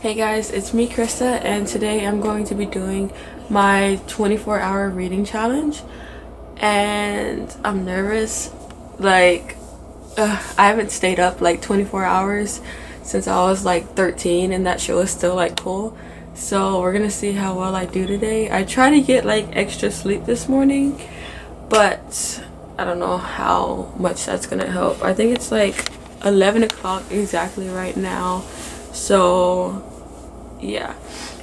Hey guys, it's me Krista, and today I'm going to be doing my 24-hour reading challenge. And I'm nervous. Like, I haven't stayed up like 24 hours since I was like 13, and that show is still like cool. So we're gonna see how well I do today. I tried to get like extra sleep this morning, but I don't know how much that's gonna help. I think it's like 11 o'clock exactly right now. So yeah,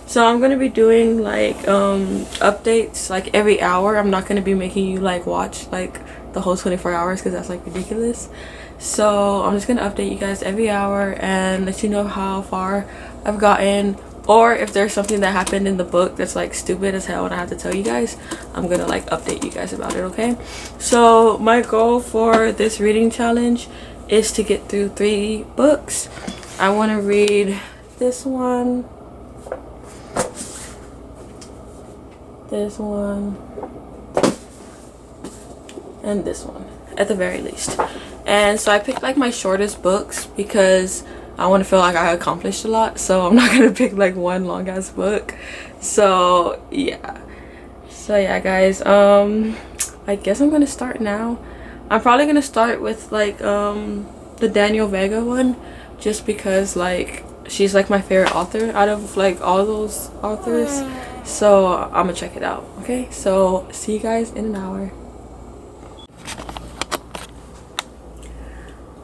so I'm gonna be doing like updates like every hour. I'm not gonna be making you like watch like the whole 24 hours because that's like ridiculous. So I'm just gonna update you guys every hour and let you know how far I've gotten, or if there's something that happened in the book that's like stupid as hell and I have to tell you guys, I'm gonna like update you guys about it. Okay, so my goal for this reading challenge is to get through 3 books. I want to read this one, this one, and this one at the very least. And so I picked like my shortest books because I want to feel like I accomplished a lot, so I'm not gonna pick like one long ass book. So yeah, guys, I guess I'm gonna start now. I'm probably gonna start with like the Danielle Vega one, just because like she's like my favorite author out of like all those authors. So I'm gonna check it out. Okay, so see you guys in an hour.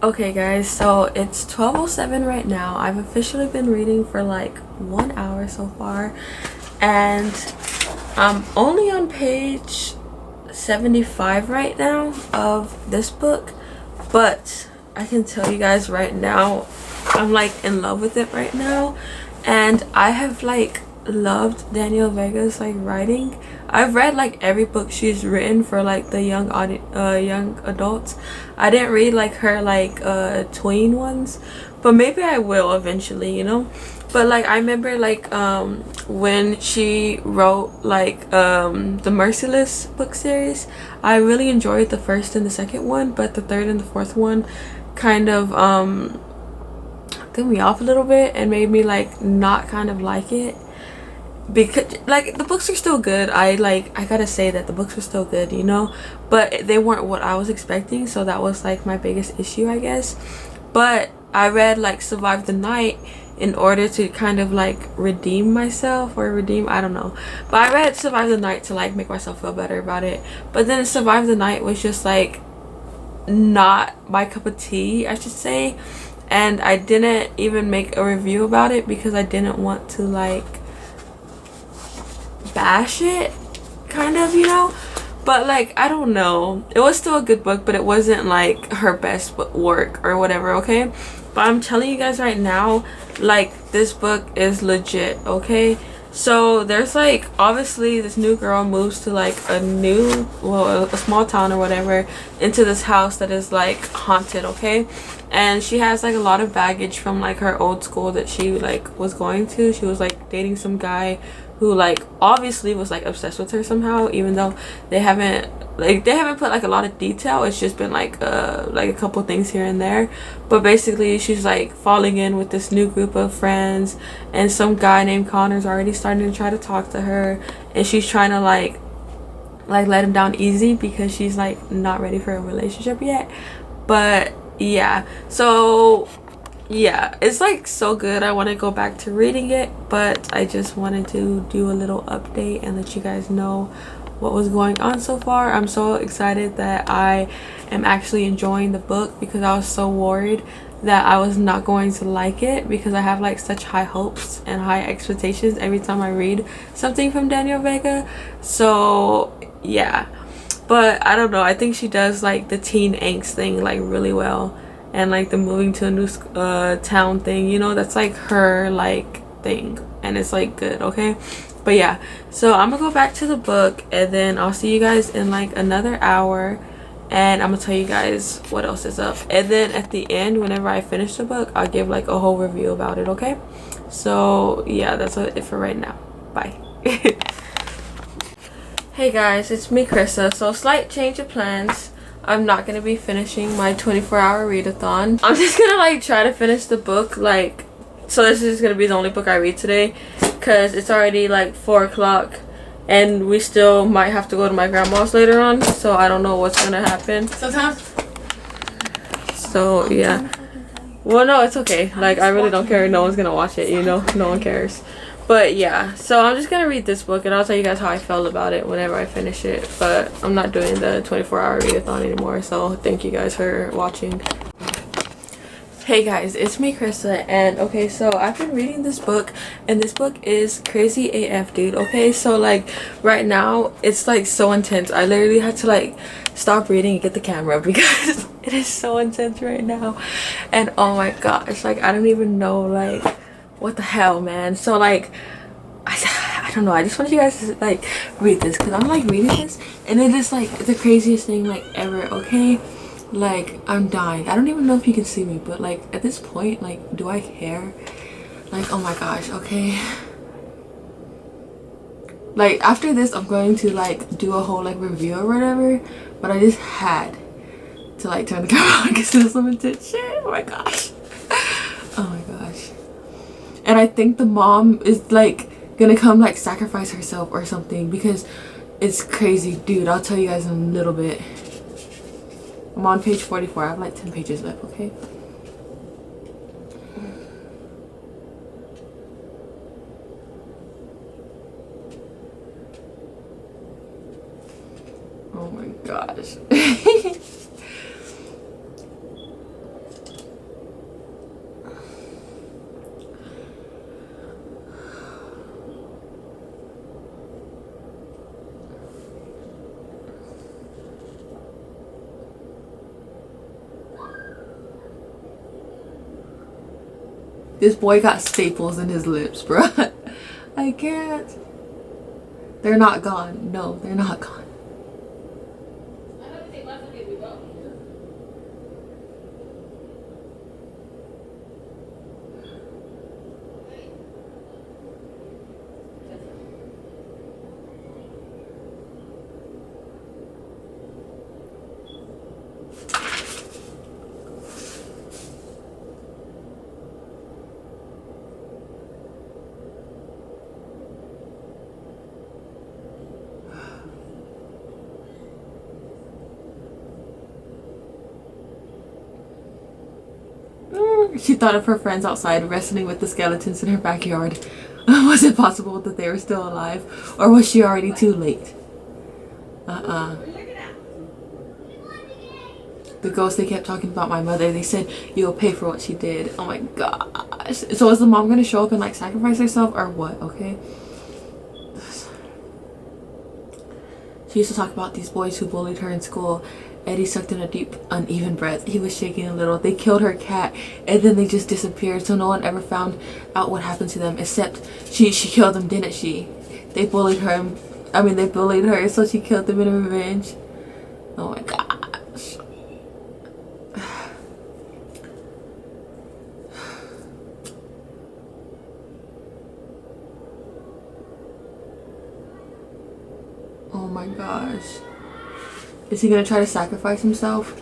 Okay guys, so it's 12:07 right now. I've officially been reading for like 1 hour so far, and I'm only on page 75 right now of this book, but I can tell you guys right now, I'm like in love with it right now. And I have like loved Danielle Vega's like writing. I've read like every book she's written for like the young adults. I didn't read like her like tween ones, but maybe I will eventually, you know. But like I remember like when she wrote like the Merciless book series, I really enjoyed the first and the second one, but the third and the fourth one kind of threw me off a little bit and made me like not kind of like it, because like the books are still good. I gotta say that the books are still good, you know, but they weren't what I was expecting, so that was like my biggest issue, I guess. But I read like Survive the Night in order to kind of like redeem myself, or I don't know, but I read Survive the Night to like make myself feel better about it. But then Survive the Night was just like not my cup of tea, I should say, and I didn't even make a review about it because I didn't want to like bash it, kind of, you know. But like I don't know, it was still a good book, but it wasn't like her best work or whatever. Okay, but I'm telling you guys right now, like this book is legit. Okay, so there's like obviously this new girl moves to like a small town or whatever, into this house that is like haunted. Okay, and she has like a lot of baggage from like her old school that she like was going to. She was like dating some guy who like obviously was like obsessed with her somehow, even though they haven't put like a lot of detail. It's just been like a couple things here and there. But basically she's like falling in with this new group of friends, and some guy named Connor's already starting to try to talk to her, and she's trying to like let him down easy because she's like not ready for a relationship yet. But yeah, so yeah, it's like so good. I want to go back to reading it, but I just wanted to do a little update and let you guys know what was going on so far. I'm so excited that I am actually enjoying the book, because I was so worried that I was not going to like it, because I have like such high hopes and high expectations every time I read something from Danielle Vega. So yeah, but I don't know, I think she does like the teen angst thing like really well, and like the moving to a new town thing, you know, that's like her like thing, and it's like good. Okay, but yeah, so I'm gonna go back to the book, and then I'll see you guys in like another hour, and I'm gonna tell you guys what else is up. And then at the end, whenever I finish the book, I'll give like a whole review about it. Okay, so yeah, that's it for right now. Bye. Hey guys, it's me Krista. So slight change of plans. I'm not gonna be finishing my 24-hour readathon. I'm just gonna like try to finish the book like So this is gonna be the only book I read today, because it's already like 4 o'clock and we still might have to go to my grandma's later on, so I don't know what's gonna happen. Sometimes. So yeah. Well, no, it's okay. Like, I really don't care. No one's gonna watch it, you know? No one cares. But yeah, so I'm just gonna read this book and I'll tell you guys how I felt about it whenever I finish it. But I'm not doing the 24-hour readathon anymore, so thank you guys for watching. Hey guys, it's me, Krista, and okay, so I've been reading this book, and this book is crazy AF, dude. Okay, so like right now it's like so intense. I literally had to like stop reading and get the camera because it is so intense right now. And oh my gosh, like I don't even know like what the hell, man. So like I don't know, I just want you guys to like read this, because I'm like reading this and it is like the craziest thing like ever. Okay, like I'm dying. I don't even know if you can see me, but like at this point, like, do I care? Like, oh my gosh. Okay, like after this I'm going to like do a whole like review or whatever, but I just had to like turn the camera on because there's some intense shit. Oh my gosh. Oh my gosh. And I think the mom is like gonna come like sacrifice herself or something, because it's crazy, dude. I'll tell you guys in a little bit. I'm on page 44. I have like 10 pages left, okay? Oh my gosh. This boy got staples in his lips, bruh. I can't. They're not gone. No, they're not gone. She thought of her friends outside wrestling with the skeletons in her backyard. Was it possible that they were still alive? Or was she already too late? The ghosts, they kept talking about my mother. They said, you'll pay for what she did. Oh my gosh. So is the mom gonna show up and like sacrifice herself or what? Okay. She used to talk about these boys who bullied her in school. Eddie sucked in a deep, uneven breath. He was shaking a little. They killed her cat, and then they just disappeared, so no one ever found out what happened to them, except she killed them, didn't she? They bullied her. They bullied her, so she killed them in revenge. Oh my gosh. Oh my gosh. Is he gonna try to sacrifice himself?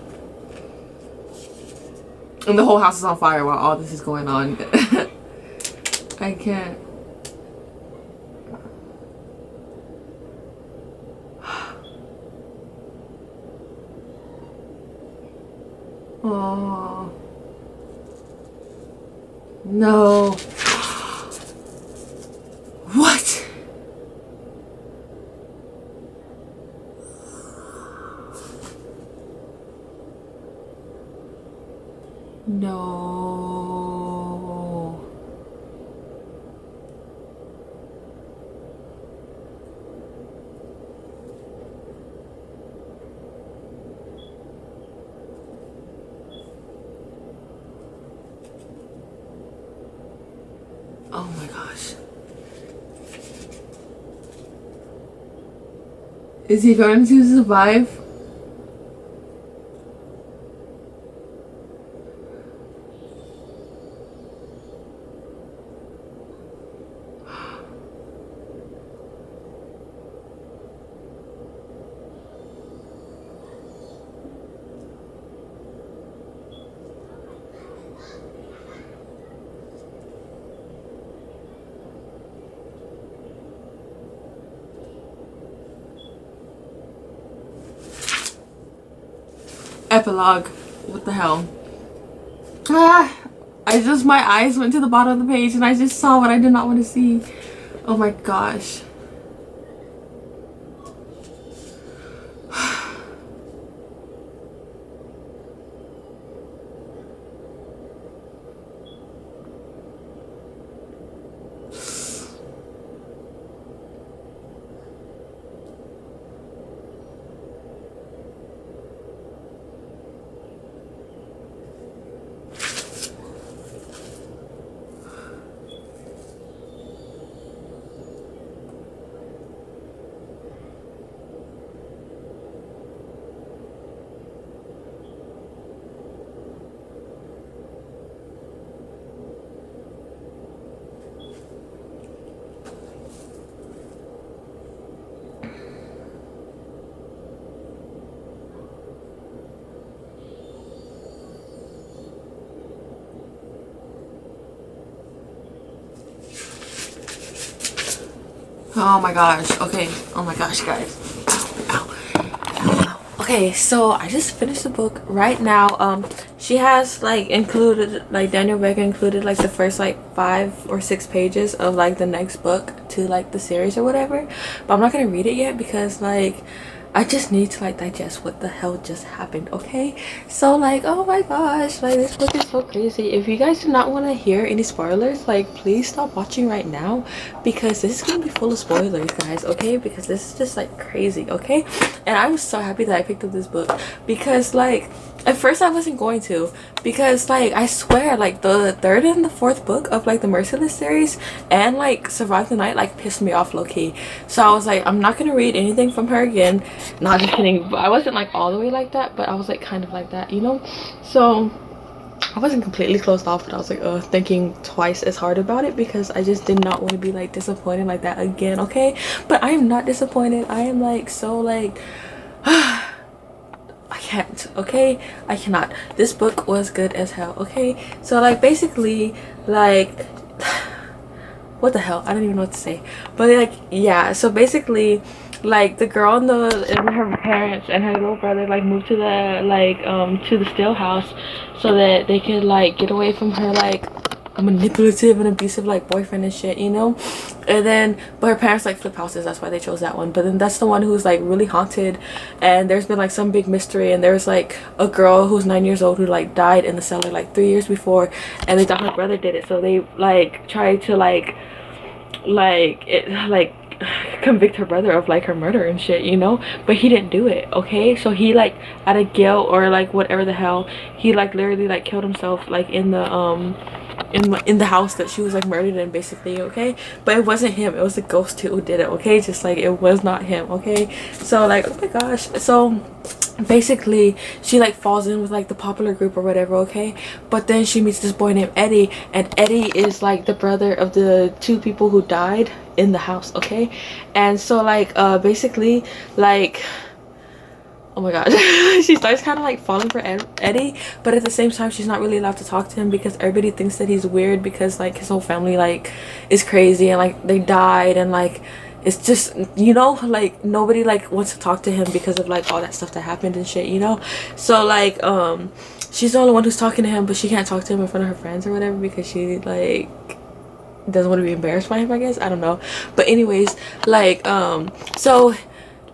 And the whole house is on fire while all this is going on. I can't. Oh no. What? No. Oh my gosh. Is he going to survive? Epilogue. What the hell? Ah, my eyes went to the bottom of the page and I just saw what I did not want to see. Oh my gosh. Oh my gosh. Okay. Oh my gosh, guys. Ow, ow. Okay, so I just finished the book right now. She has like included, like Danielle Vega included like the first like 5 or 6 pages of like the next book to like the series or whatever. But I'm not gonna read it yet because like I just need to like digest what the hell just happened, okay? So like, oh my gosh, like this book is so crazy. If you guys do not want to hear any spoilers, like please stop watching right now because this is gonna be full of spoilers, guys, okay? Because this is just like crazy, okay? And I'm so happy that I picked up this book because like at first I wasn't going to, because like I swear like the 3rd and the 4th book of like the Merciless series and like Survive the Night like pissed me off low-key. So I was like, I'm not gonna read anything from her again. Not just kidding, but I wasn't like all the way like that, but I was like kind of like that, you know? So I wasn't completely closed off, but I was like thinking twice as hard about it because I just did not want to be like disappointed like that again, okay? But I am not disappointed. I am like so like I can't, okay? I cannot. This book was good as hell, okay? So like basically like what the hell, I don't even know what to say, but like yeah, so basically like the girl and her parents and her little brother like moved to the like to the still house so that they could like get away from her like manipulative and abusive like boyfriend and shit, you know? And then but her parents like flip houses, that's why they chose that one. But then that's the one who's like really haunted, and there's been like some big mystery, and there's like a girl who's 9 years old who like died in the cellar like 3 years before, and they thought her brother did it, so they like tried to like convict her brother of like her murder and shit, you know? But he didn't do it, okay? So he like out of guilt or like whatever the hell, he like literally like killed himself like in the house that she was like murdered in, basically, okay? But it wasn't him, it was the ghost who did it, okay? Just like it was not him, okay? So like, oh my gosh. So basically she like falls in with like the popular group or whatever, okay? But then she meets this boy named Eddie, and Eddie is like the brother of the 2 people who died in the house, okay? And so like basically like, oh my god, she starts kind of like falling for Eddie, but at the same time she's not really allowed to talk to him because everybody thinks that he's weird because like his whole family like is crazy and like they died, and like it's just, you know, like nobody like wants to talk to him because of like all that stuff that happened and shit, you know? So like she's the only one who's talking to him, but she can't talk to him in front of her friends or whatever because she like doesn't want to be embarrassed by him, I guess. I don't know. But anyways, like so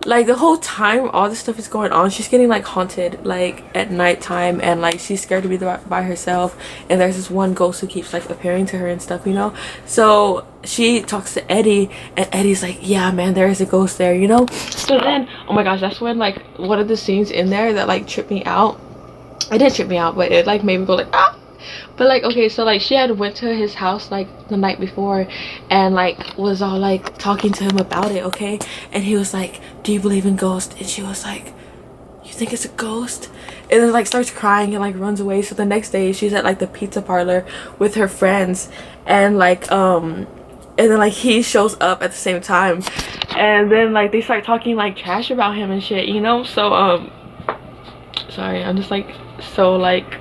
like the whole time all this stuff is going on, she's getting like haunted like at nighttime, and like she's scared to be by herself, and there's this one ghost who keeps like appearing to her and stuff, you know? So she talks to Eddie, and Eddie's like, yeah man, there is a ghost there, you know? So then, oh my gosh, that's when like one of the scenes in there that like tripped me out. It didn't trip me out, but it like made me go like ah. But like, okay, so like she had went to his house like the night before and like was all like talking to him about it, okay? And he was like, do you believe in ghosts? And she was like, you think it's a ghost? And then like starts crying and like runs away. So the next day she's at like the pizza parlor with her friends, and like and then like he shows up at the same time, and then like they start talking like trash about him and shit, you know? So sorry, I'm just like so like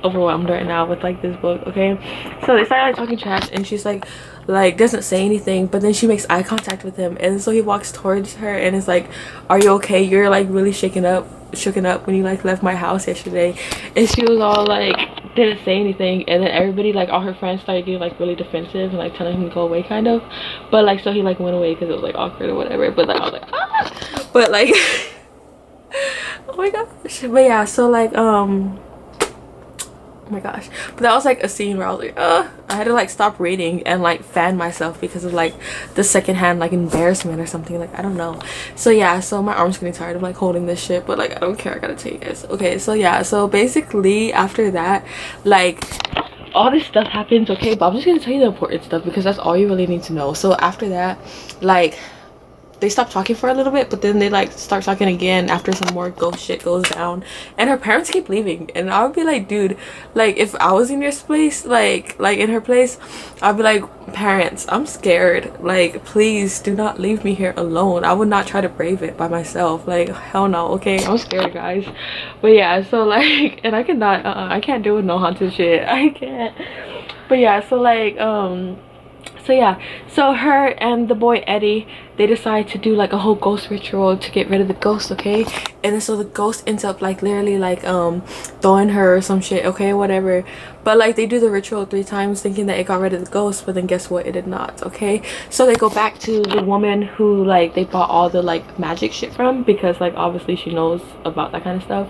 overwhelmed right now with like this book, okay? So they start like talking trash, and she's like doesn't say anything, but then she makes eye contact with him, and so he walks towards her and is like, are you okay? You're like really shaken up. shooken up when you like left my house yesterday. And she was all like, didn't say anything, and then everybody, like all her friends, started getting like really defensive and like telling him to go away kind of. But like, so he like went away because it was like awkward or whatever. But like I was like, ah, but like oh my gosh. But yeah, so like oh my gosh, but that was like a scene where I was like, I had to like stop reading and like fan myself because of like the secondhand like embarrassment or something, like I don't know. So yeah, so my arm's getting tired of like holding this shit, but like I don't care, I gotta tell you guys. Okay, so yeah, so basically after that, like all this stuff happens, okay, but I'm just gonna tell you the important stuff because that's all you really need to know. So after that, like they stop talking for a little bit, but then they like start talking again after some more ghost shit goes down, and her parents keep leaving. And I would be like, dude, like if I was in your place, like in her place, I'd be like, parents, I'm scared, like please do not leave me here alone. I would not try to brave it by myself, like hell no. Okay, I'm scared, guys. But yeah, so like, and I cannot I can't deal with no haunted shit. I can't. But yeah, so like so yeah, so her and the boy Eddie, they decide to do like a whole ghost ritual to get rid of the ghost, okay? And then so the ghost ends up like literally like throwing her or some shit, okay, whatever. But like they do the ritual 3 times thinking that it got rid of the ghost, but then guess what, it did not, okay? So they go back to the woman who like they bought all the like magic shit from, because like obviously she knows about that kind of stuff.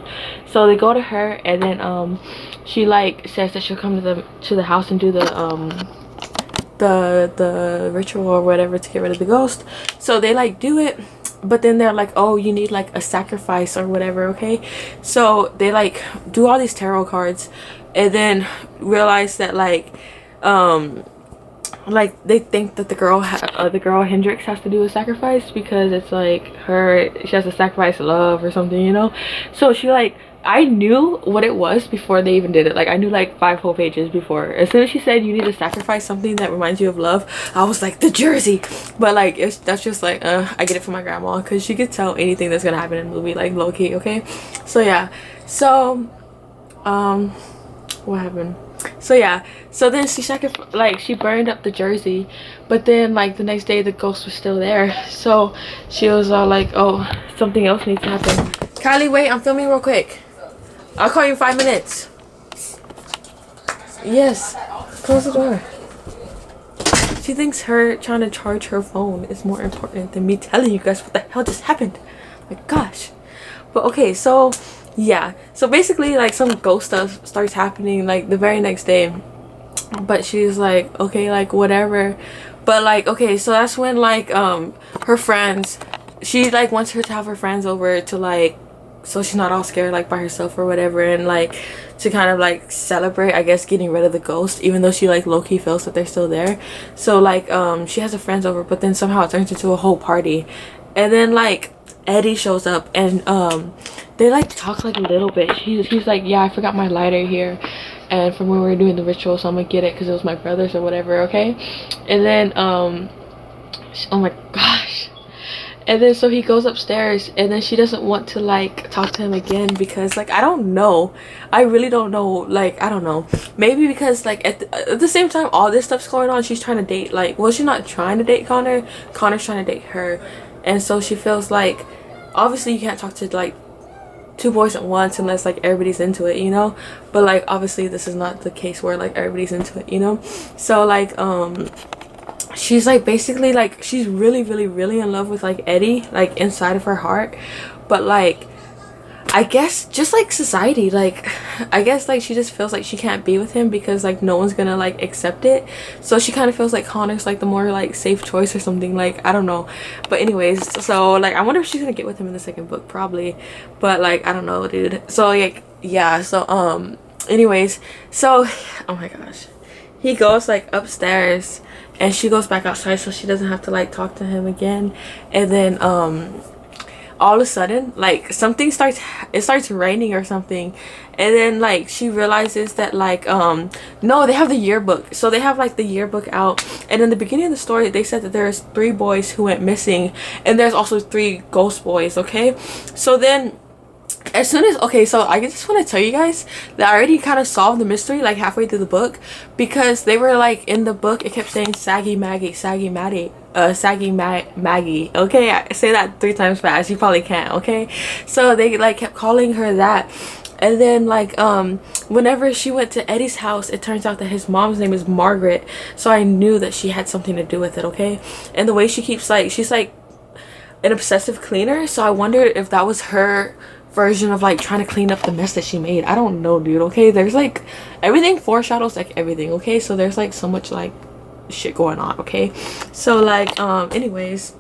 So they go to her, and then she like says that she'll come to the house and do the ritual or whatever to get rid of the ghost. So they like do it, but then they're like, oh, you need like a sacrifice or whatever, okay? So they like do all these tarot cards, and then realize that like they think that the girl Hendrix has to do a sacrifice, because it's like she has to sacrifice love or something, you know? So she like, I knew what it was before they even did it. Like I knew like 5 whole pages before. As soon as she said you need to sacrifice something that reminds you of love, I was like, the jersey. But like that's just like I get it from my grandma, because she could tell anything that's gonna happen in the movie, like low-key, okay? So yeah, so what happened? So yeah, so then she burned up the jersey, but then like the next day the ghost was still there. So she was all like, oh, something else needs to happen. Kylie, wait, I'm filming real quick. I'll call you in 5 minutes. Yes, close the door. She thinks her trying to charge her phone is more important than me telling you guys what the hell just happened. My gosh. But okay, so yeah, so basically like some ghost stuff starts happening like the very next day, but she's like, okay, like whatever. But like, okay, so that's when like her friends, she like wants her to have her friends over to like, so she's not all scared like by herself or whatever, and like to kind of like celebrate, I guess, getting rid of the ghost, even though she like low-key feels that they're still there. So like she has her friends over, but then somehow it turns into a whole party, and then like Eddie shows up, and they like talk like a little bit. He's like, yeah, I forgot my lighter here, and from when we were doing the ritual, so I'm gonna get it because it was my brother's or whatever, okay? And then oh my gosh. And then so he goes upstairs, and then she doesn't want to like talk to him again, because like I don't know, I really don't know, like I don't know, maybe because like at the same time all this stuff's going on, she's trying to date, like, well, she's not trying to date Connor's trying to date her. And so she feels like obviously you can't talk to like 2 boys at once unless like everybody's into it, you know? But like obviously this is not the case where like everybody's into it, you know? So like she's like basically like she's really in love with like Eddie, like inside of her heart. But like I guess just like society, like I guess like she just feels like she can't be with him because like no one's gonna like accept it. So she kind of feels like Connor's like the more like safe choice or something, like I don't know. But anyways, so like I wonder if she's gonna get with him in the 2nd book, probably. But like I don't know, dude. So like yeah, so anyways, so oh my gosh, he goes like upstairs and she goes back outside so she doesn't have to like talk to him again. And then all of a sudden like something starts raining or something, and then like she realizes that like no, they have the yearbook. So they have like the yearbook out, and in the beginning of the story they said that there's 3 boys who went missing, and there's also 3 ghost boys, okay? So then as soon as, okay, so I just want to tell you guys that I already kind of solved the mystery like halfway through the book, because they were like, in the book it kept saying saggy Maggie, saggy Maddie, Maggie. Okay, I say that 3 times fast, you probably can't. Okay, so they like kept calling her that. And then like whenever she went to Eddie's house, it turns out that his mom's name is Margaret, so I knew that she had something to do with it. Okay, and the way she keeps like, she's like an obsessive cleaner, so I wondered if that was her version of like trying to clean up the mess that she made. I don't know, dude. Okay, there's like, everything foreshadows like everything. Okay, so there's like so much like shit going on. Okay, so like anyways,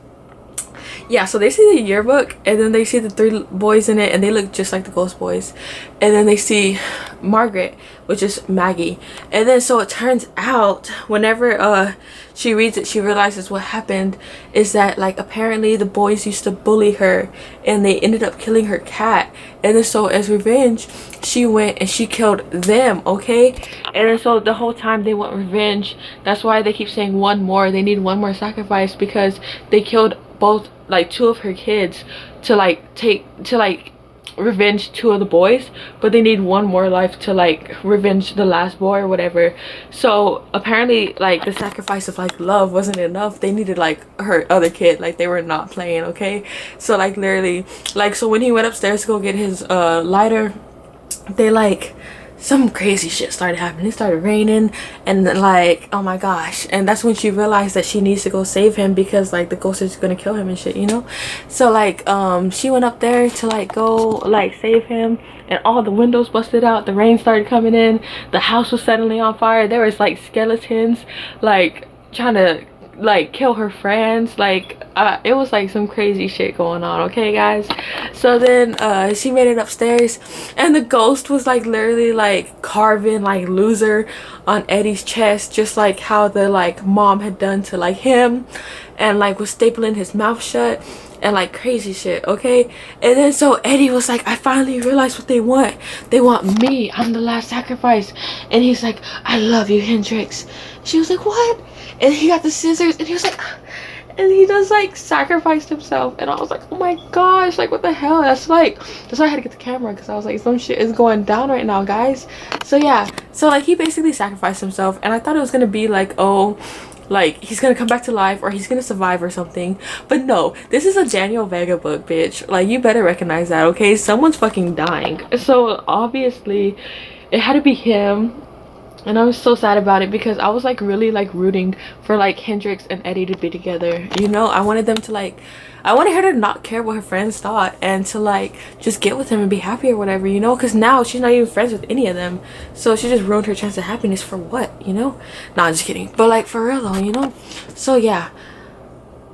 yeah, so they see the yearbook, and then they see the 3 boys in it, and they look just like the ghost boys. And then they see Margaret, which is Maggie. And then so it turns out whenever she reads it, she realizes what happened is that like apparently the boys used to bully her, and they ended up killing her cat. And then so as revenge, she went and she killed them. Okay, and then so the whole time they want revenge. That's why they keep saying one more, they need one more sacrifice, because they killed both like 2 of her kids to like revenge 2 of the boys, but they need one more life to like revenge the last boy or whatever. So apparently like the sacrifice of like love wasn't enough, they needed like her other kid, like they were not playing. Okay, so like literally, like, so when he went upstairs to go get his lighter, they like, some crazy shit started happening. It started raining, and like, oh my gosh, and that's when she realized that she needs to go save him, because like the ghost is gonna kill him and shit, you know. So like she went up there to like go like save him, and all the windows busted out, the rain started coming in, the house was suddenly on fire, there was like skeletons like trying to like kill her friends, like it was like some crazy shit going on. Okay guys, so then she made it upstairs, and the ghost was like literally like carving like loser on Eddie's chest, just like how the like mom had done to like him, and like was stapling his mouth shut and like crazy shit. Okay, and then so Eddie was like, I finally realized what they want. They want me, I'm the last sacrifice. And he's like, I love you, Hendrix. She was like, what? And he got the scissors, and he was like, and he just like sacrificed himself. And I was like, oh my gosh, like what the hell. That's why I had to get the camera, because I was like, some shit is going down right now, guys. So yeah, so like he basically sacrificed himself, and I thought it was gonna be like, oh, like he's gonna come back to life, or he's gonna survive or something. But no, this is a Danielle Vega book, bitch. Like, you better recognize that. Okay, someone's fucking dying, so obviously it had to be him. And I was so sad about it, because I was like really like rooting for like Hendrix and Eddie to be together, you know. I wanted them to like, I wanted her to not care what her friends thought, and to like just get with him and be happy or whatever, you know, because now she's not even friends with any of them, so she just ruined her chance of happiness for what, you know. Nah, I'm just kidding, but like for real though, you know. So yeah,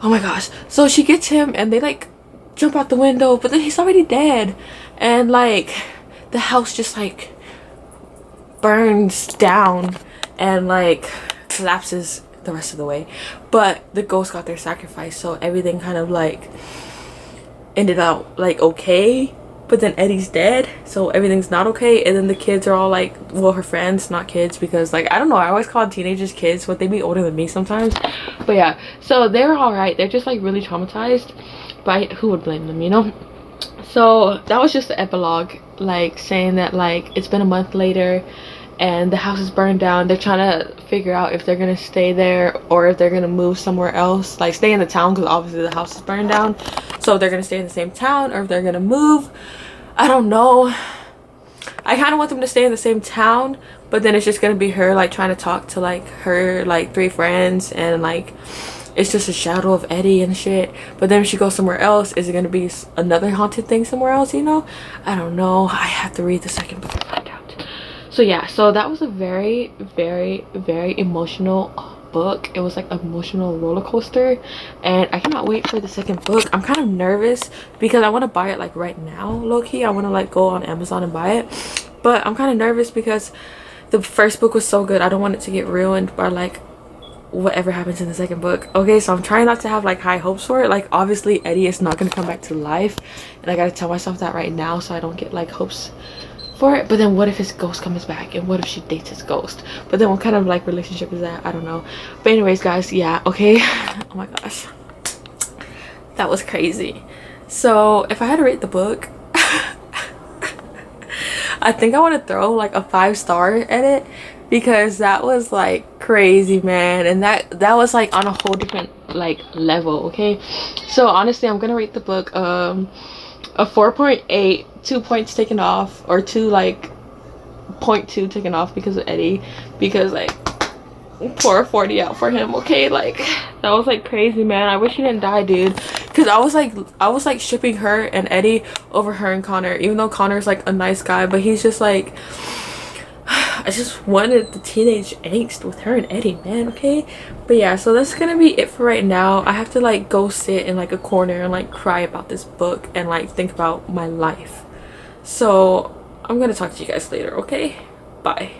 oh my gosh, so she gets him, and they like jump out the window, but then he's already dead, and like the house just like burns down and like collapses the rest of the way. But the ghosts got their sacrifice, so everything kind of like ended up like okay. But then Eddie's dead, so everything's not okay. And then the kids are all like, well, her friends, not kids, because like, I don't know, I always call teenagers kids, but they be older than me sometimes. But yeah, so they're all right, they're just like really traumatized, but who would blame them, you know. So that was just the epilogue, like saying that like it's been a month later and the house is burned down. They're trying to figure out if they're gonna stay there or if they're gonna move somewhere else, like stay in the town, because obviously the house is burned down. So if they're gonna stay in the same town or if they're gonna move, I don't know. I kind of want them to stay in the same town, but then it's just gonna be her like trying to talk to like her like 3 friends, and like it's just a shadow of Eddie and shit. But then if she goes somewhere else, is it gonna be another haunted thing somewhere else, you know? I don't know. I have to read the second book to find out. So yeah, so that was a very emotional book. It was like an emotional roller coaster, and I cannot wait for the second book. I'm kind of nervous because I want to buy it like right now, low-key. I want to like go on Amazon and buy it, but I'm kind of nervous because the first book was so good. I don't want it to get ruined by like whatever happens in the second book. Okay, so I'm trying not to have like high hopes for it. Like obviously Eddie is not going to come back to life, and I gotta tell myself that right now so I don't get like hopes for it. But then what if his ghost comes back, and what if she dates his ghost? But then what kind of like relationship is that? I don't know. But anyways guys, yeah, okay. Oh my gosh, that was crazy. So if I had to rate the book I think I want to throw like a 5-star at it because that was like crazy, man. And that was like on a whole different like level. Okay, so honestly I'm gonna rate the book a 4.8, 2 points taken off, or 2 like 0.2 taken off because of Eddie, because like pour a 40 out for him. Okay, like that was like crazy, man. I wish he didn't die, dude, because I was like shipping her and Eddie over her and Connor, even though Connor's like a nice guy, but he's just like I just wanted the teenage angst with her and Eddie, man. Okay, but yeah, so that's gonna be it for right now. I have to like go sit in like a corner and like cry about this book and like think about my life. So I'm gonna talk to you guys later. Okay, bye.